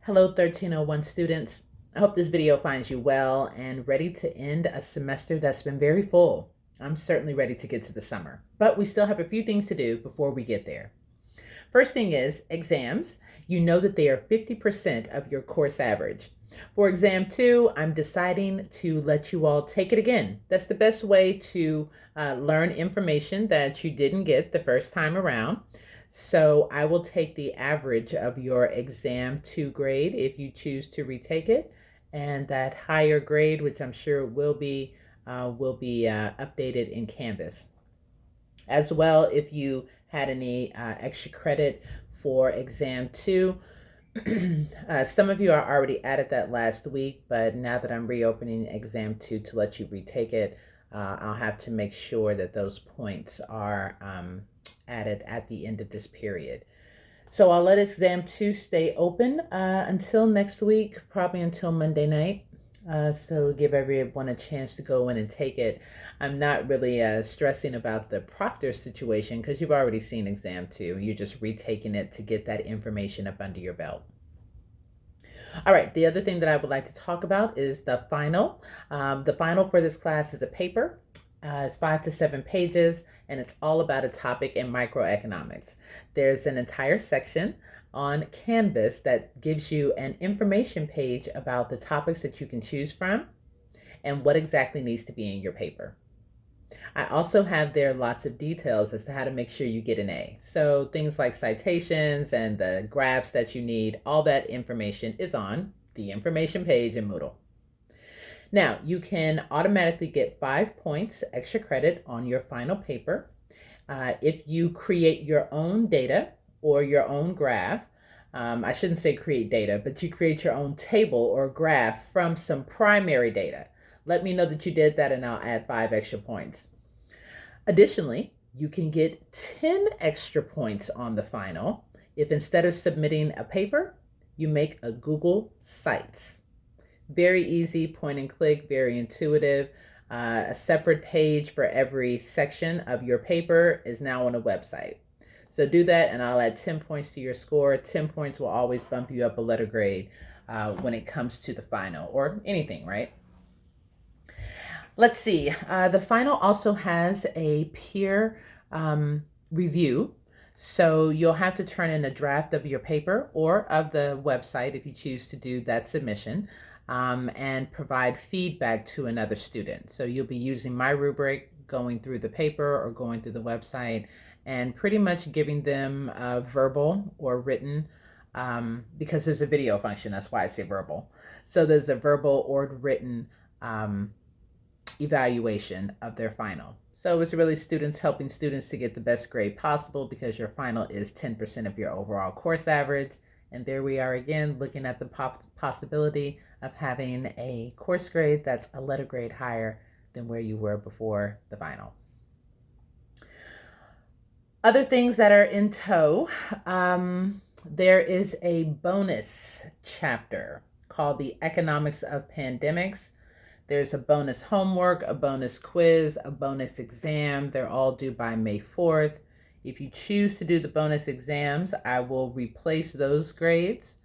Hello, 1301 students. I hope this video finds you well and ready to end a semester that's been very full. I'm certainly ready to get to the summer, but we still have a few things to do before we get there. First thing is exams. You know that they are 50% of your course average. For exam 2, I'm deciding to let you all take it again. That's the best way to learn information that you didn't get the first time around. So I will take the average of your exam 2 grade if you choose to retake it, and that higher grade, which I'm sure will be updated in Canvas. As well, if you had any extra credit for exam 2, some of you are already added that last week, but now that I'm reopening exam 2 to let you retake it, I'll have to make sure that those points are added at the end of this period. So I'll let exam 2 stay open until next week, probably until Monday night. So give everyone a chance to go in and take it. I'm not really stressing about the proctor situation because you've already seen exam 2. You're just retaking it to get that information up under your belt. All right, the other thing that I would like to talk about is the final. The final for this class is a paper. It's 5 to 7 pages, and it's all about a topic in microeconomics. There's an entire section on Canvas that gives you an information page about the topics that you can choose from and what exactly needs to be in your paper. I also have there lots of details as to how to make sure you get an A. So things like citations and the graphs that you need, all that information is on the information page in Moodle. Now, you can automatically get 5 points extra credit on your final paper if you create your own data or your own graph. I shouldn't say create data, but you create your own table or graph from some primary data. Let me know that you did that and I'll add 5 extra points. Additionally, you can get 10 extra points on the final if instead of submitting a paper, you make a Google Sites. Very easy, point and click, very intuitive. A separate page for every section of your paper is now on a website. So do that and I'll add 10 points to your score. 10 points will always bump you up a letter grade when it comes to the final or anything, right? Let's see. The final also has a peer review. So you'll have to turn in a draft of your paper or of the website if you choose to do that submission. And provide feedback to another student. So you'll be using my rubric, going through the paper or going through the website, and pretty much giving them verbal or written, because there's a video function, that's why I say verbal. So there's a verbal or written evaluation of their final. So it's really students helping students to get the best grade possible because your final is 10% of your overall course average. And there we are again, looking at the possibility of having a course grade that's a letter grade higher than where you were before the final. Other things that are in tow, there is a bonus chapter called the Economics of Pandemics. There's a bonus homework, a bonus quiz, a bonus exam. They're all due by May 4th. If you choose to do the bonus exams, I will replace those grades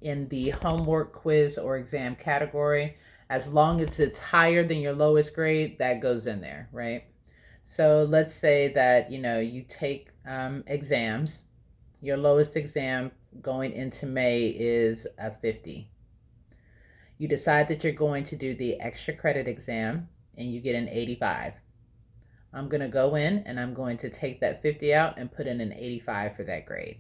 in the homework, quiz, or exam category. As long as it's higher than your lowest grade, that goes in there, right? So let's say that, you take exams. Your lowest exam going into May is a 50. You decide that you're going to do the extra credit exam and you get an 85. I'm going to go in and I'm going to take that 50 out and put in an 85 for that grade.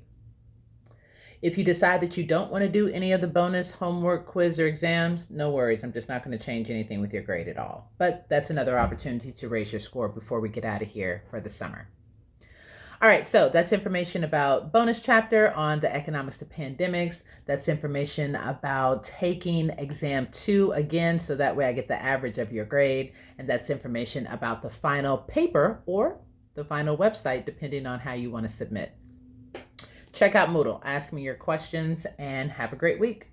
If you decide that you don't want to do any of the bonus homework, quiz, or exams, no worries. I'm just not going to change anything with your grade at all. But that's another opportunity to raise your score before we get out of here for the summer. All right, so that's information about bonus chapter on the economics of pandemics. That's information about taking exam 2 again, so that way I get the average of your grade. And that's information about the final paper or the final website, depending on how you want to submit. Check out Moodle, ask me your questions, and have a great week.